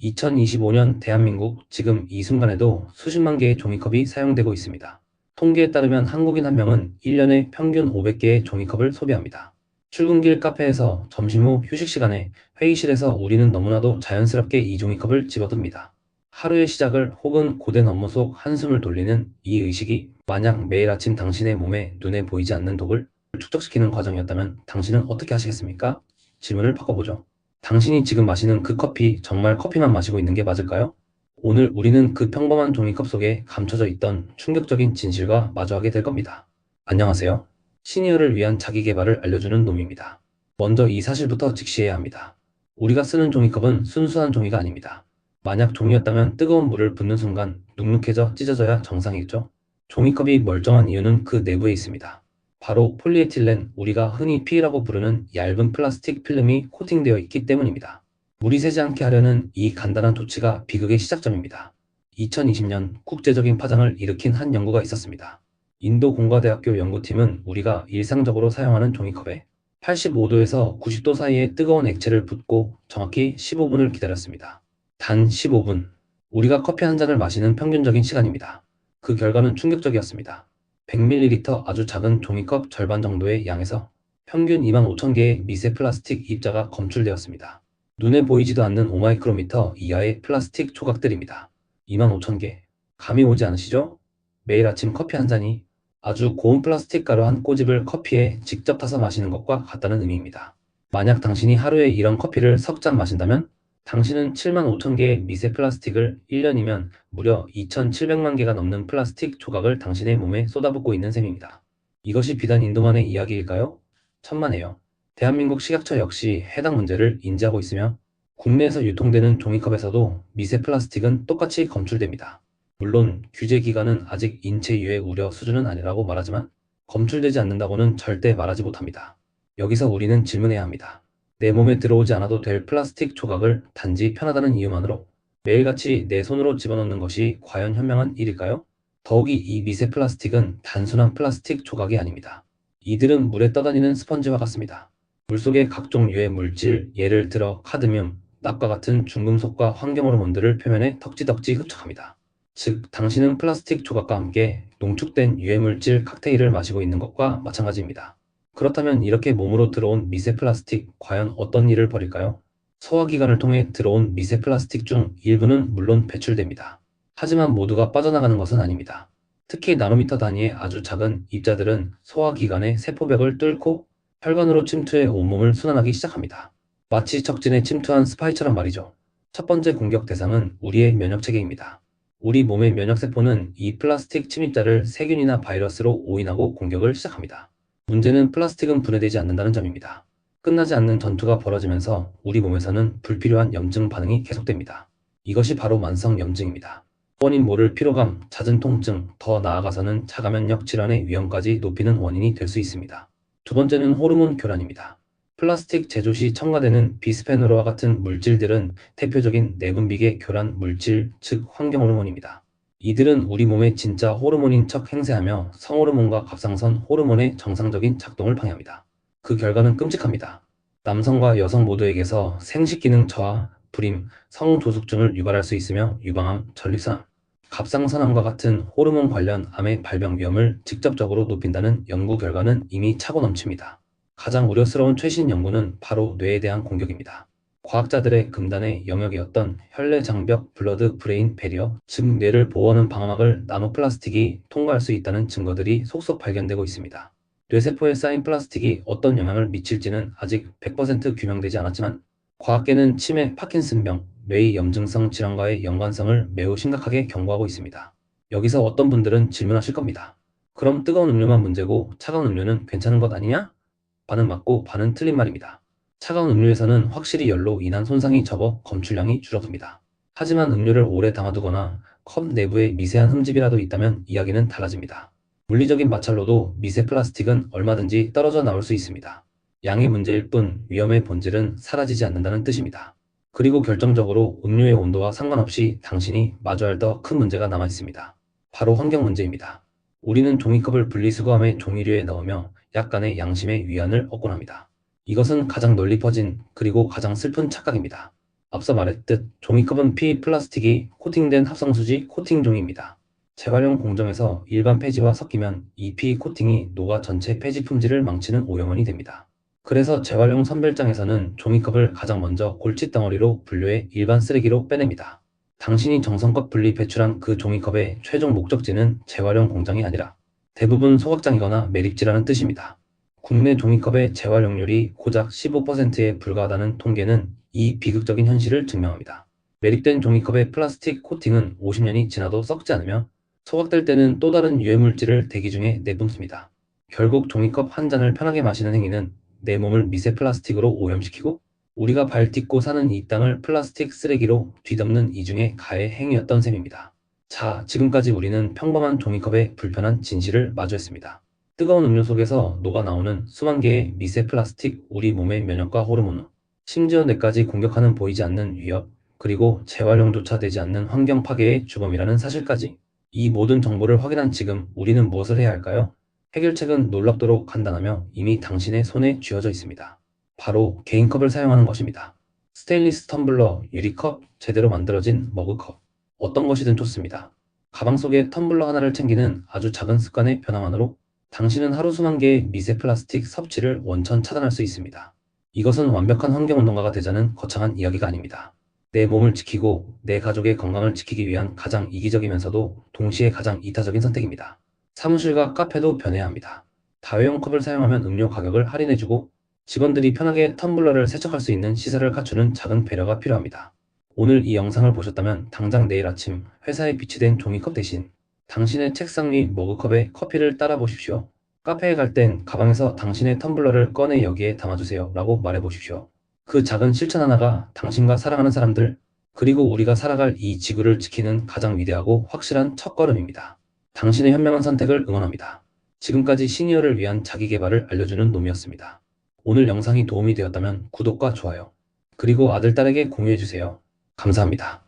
2025년 대한민국 지금 이 순간에도 수십만 개의 종이컵이 사용되고 있습니다. 통계에 따르면 한국인 한 명은 1년에 평균 500개의 종이컵을 소비합니다. 출근길 카페에서 점심 후 휴식 시간에 회의실에서 우리는 너무나도 자연스럽게 이 종이컵을 집어듭니다. 하루의 시작을 혹은 고된 업무 속 한숨을 돌리는 이 의식이 만약 매일 아침 당신의 몸에 눈에 보이지 않는 독을 축적시키는 과정이었다면 당신은 어떻게 하시겠습니까? 질문을 바꿔보죠. 당신이 지금 마시는 그 커피 정말 커피만 마시고 있는 게 맞을까요? 오늘 우리는 그 평범한 종이컵 속에 감춰져 있던 충격적인 진실과 마주하게 될 겁니다. 안녕하세요. 시니어를 위한 자기 개발을 알려주는 놈입니다. 먼저 이 사실부터 직시해야 합니다. 우리가 쓰는 종이컵은 순수한 종이가 아닙니다. 만약 종이였다면 뜨거운 물을 붓는 순간 눅눅해져 찢어져야 정상이겠죠? 종이컵이 멀쩡한 이유는 그 내부에 있습니다. 바로 폴리에틸렌, 우리가 흔히 PE라고 부르는 얇은 플라스틱 필름이 코팅되어 있기 때문입니다. 물이 새지 않게 하려는 이 간단한 조치가 비극의 시작점입니다. 2020년 국제적인 파장을 일으킨 한 연구가 있었습니다. 인도 공과대학교 연구팀은 우리가 일상적으로 사용하는 종이컵에 85도에서 90도 사이의 뜨거운 액체를 붓고 정확히 15분을 기다렸습니다. 단 15분. 우리가 커피 한 잔을 마시는 평균적인 시간입니다. 그 결과는 충격적이었습니다. 100ml 아주 작은 종이컵 절반 정도의 양에서 평균 25,000개의 미세 플라스틱 입자가 검출되었습니다. 눈에 보이지도 않는 5마이크로미터 이하의 플라스틱 조각들입니다. 25,000개. 감이 오지 않으시죠? 매일 아침 커피 한 잔이 아주 고운 플라스틱 가루 한 꼬집을 커피에 직접 타서 마시는 것과 같다는 의미입니다. 만약 당신이 하루에 이런 커피를 석 잔 마신다면 당신은 75,000개의 미세 플라스틱을 1년이면 무려 2,700만 개가 넘는 플라스틱 조각을 당신의 몸에 쏟아붓고 있는 셈입니다. 이것이 비단 인도만의 이야기일까요? 천만에요. 대한민국 식약처 역시 해당 문제를 인지하고 있으며 국내에서 유통되는 종이컵에서도 미세 플라스틱은 똑같이 검출됩니다. 물론 규제 기간은 아직 인체 유해 우려 수준은 아니라고 말하지만 검출되지 않는다고는 절대 말하지 못합니다. 여기서 우리는 질문해야 합니다. 내 몸에 들어오지 않아도 될 플라스틱 조각을 단지 편하다는 이유만으로 매일같이 내 손으로 집어넣는 것이 과연 현명한 일일까요? 더욱이 이 미세 플라스틱은 단순한 플라스틱 조각이 아닙니다. 이들은 물에 떠다니는 스펀지와 같습니다. 물속의 각종 유해 물질, 예를 들어 카드뮴, 납과 같은 중금속과 환경 호르몬들을 표면에 덕지덕지 흡착합니다. 즉, 당신은 플라스틱 조각과 함께 농축된 유해물질 칵테일을 마시고 있는 것과 마찬가지입니다. 그렇다면 이렇게 몸으로 들어온 미세 플라스틱, 과연 어떤 일을 벌일까요? 소화기관을 통해 들어온 미세 플라스틱 중 일부는 물론 배출됩니다. 하지만 모두가 빠져나가는 것은 아닙니다. 특히 나노미터 단위의 아주 작은 입자들은 소화기관의 세포벽을 뚫고 혈관으로 침투해 온몸을 순환하기 시작합니다. 마치 적진에 침투한 스파이처럼 말이죠. 첫 번째 공격 대상은 우리의 면역체계입니다. 우리 몸의 면역세포는 이 플라스틱 침입자를 세균이나 바이러스로 오인하고 공격을 시작합니다. 문제는 플라스틱은 분해되지 않는다는 점입니다. 끝나지 않는 전투가 벌어지면서 우리 몸에서는 불필요한 염증 반응이 계속됩니다. 이것이 바로 만성염증입니다. 원인 모를 피로감, 잦은 통증, 더 나아가서는 자가면역 질환의 위험까지 높이는 원인이 될 수 있습니다. 두 번째는 호르몬 교란입니다. 플라스틱 제조 시 첨가되는 비스페놀과 같은 물질들은 대표적인 내분비계 교란 물질, 즉 환경 호르몬입니다. 이들은 우리 몸의 진짜 호르몬인 척 행세하며 성호르몬과 갑상선 호르몬의 정상적인 작동을 방해합니다. 그 결과는 끔찍합니다. 남성과 여성 모두에게서 생식기능 저하, 불임, 성조숙증을 유발할 수 있으며 유방암, 전립선, 갑상선암과 같은 호르몬 관련 암의 발병 위험을 직접적으로 높인다는 연구 결과는 이미 차고 넘칩니다. 가장 우려스러운 최신 연구는 바로 뇌에 대한 공격입니다. 과학자들의 금단의 영역이었던 혈내장벽 블러드 브레인 배리어, 즉 뇌를 보호하는 방어막을 나노플라스틱이 통과할 수 있다는 증거들이 속속 발견되고 있습니다. 뇌세포에 쌓인 플라스틱이 어떤 영향을 미칠지는 아직 100% 규명되지 않았지만 과학계는 치매, 파킨슨병, 뇌의 염증성 질환과의 연관성을 매우 심각하게 경고하고 있습니다. 여기서 어떤 분들은 질문하실 겁니다. 그럼 뜨거운 음료만 문제고 차가운 음료는 괜찮은 것 아니냐? 반은 맞고 반은 틀린 말입니다. 차가운 음료에서는 확실히 열로 인한 손상이 적어 검출량이 줄어듭니다. 하지만 음료를 오래 담아두거나 컵 내부에 미세한 흠집이라도 있다면 이야기는 달라집니다. 물리적인 마찰로도 미세 플라스틱은 얼마든지 떨어져 나올 수 있습니다. 양의 문제일 뿐 위험의 본질은 사라지지 않는다는 뜻입니다. 그리고 결정적으로 음료의 온도와 상관없이 당신이 마주할 더 큰 문제가 남아 있습니다. 바로 환경 문제입니다. 우리는 종이컵을 분리수거함에 종이류에 넣으며 약간의 양심의 위안을 얻곤 합니다. 이것은 가장 널리 퍼진 그리고 가장 슬픈 착각입니다. 앞서 말했듯 종이컵은 PE 플라스틱이 코팅된 합성수지 코팅종입니다. 재활용 공정에서 일반 폐지와 섞이면 이 PE 코팅이 녹아 전체 폐지 품질을 망치는 오염원이 됩니다. 그래서 재활용 선별장에서는 종이컵을 가장 먼저 골칫덩어리로 분류해 일반 쓰레기로 빼냅니다. 당신이 정성껏 분리 배출한 그 종이컵의 최종 목적지는 재활용 공장이 아니라 대부분 소각장이거나 매립지라는 뜻입니다. 국내 종이컵의 재활용률이 고작 15%에 불과하다는 통계는 이 비극적인 현실을 증명합니다. 매립된 종이컵의 플라스틱 코팅은 50년이 지나도 썩지 않으며 소각될 때는 또 다른 유해물질을 대기 중에 내뿜습니다. 결국 종이컵 한 잔을 편하게 마시는 행위는 내 몸을 미세 플라스틱으로 오염시키고 우리가 발 딛고 사는 이 땅을 플라스틱 쓰레기로 뒤덮는 이중의 가해 행위였던 셈입니다. 자, 지금까지 우리는 평범한 종이컵의 불편한 진실을 마주했습니다. 뜨거운 음료 속에서 녹아나오는 수만 개의 미세 플라스틱, 우리 몸의 면역과 호르몬, 심지어 뇌까지 공격하는 보이지 않는 위협, 그리고 재활용조차 되지 않는 환경 파괴의 주범이라는 사실까지. 이 모든 정보를 확인한 지금 우리는 무엇을 해야 할까요? 해결책은 놀랍도록 간단하며 이미 당신의 손에 쥐어져 있습니다. 바로 개인컵을 사용하는 것입니다. 스테인리스 텀블러, 유리컵, 제대로 만들어진 머그컵, 어떤 것이든 좋습니다. 가방 속에 텀블러 하나를 챙기는 아주 작은 습관의 변화만으로 당신은 하루 수만 개의 미세 플라스틱 섭취를 원천 차단할 수 있습니다. 이것은 완벽한 환경운동가가 되자는 거창한 이야기가 아닙니다. 내 몸을 지키고 내 가족의 건강을 지키기 위한 가장 이기적이면서도 동시에 가장 이타적인 선택입니다. 사무실과 카페도 변해야 합니다. 다회용 컵을 사용하면 음료 가격을 할인해주고 직원들이 편하게 텀블러를 세척할 수 있는 시설을 갖추는 작은 배려가 필요합니다. 오늘 이 영상을 보셨다면 당장 내일 아침 회사에 비치된 종이컵 대신 당신의 책상 위 머그컵에 커피를 따라 보십시오. 카페에 갈 땐 가방에서 당신의 텀블러를 꺼내 여기에 담아주세요 라고 말해보십시오. 그 작은 실천 하나가 당신과 사랑하는 사람들, 그리고 우리가 살아갈 이 지구를 지키는 가장 위대하고 확실한 첫걸음입니다. 당신의 현명한 선택을 응원합니다. 지금까지 시니어를 위한 자기계발을 알려주는 놈이었습니다. 오늘 영상이 도움이 되었다면 구독과 좋아요, 그리고 아들, 딸에게 공유해주세요. 감사합니다.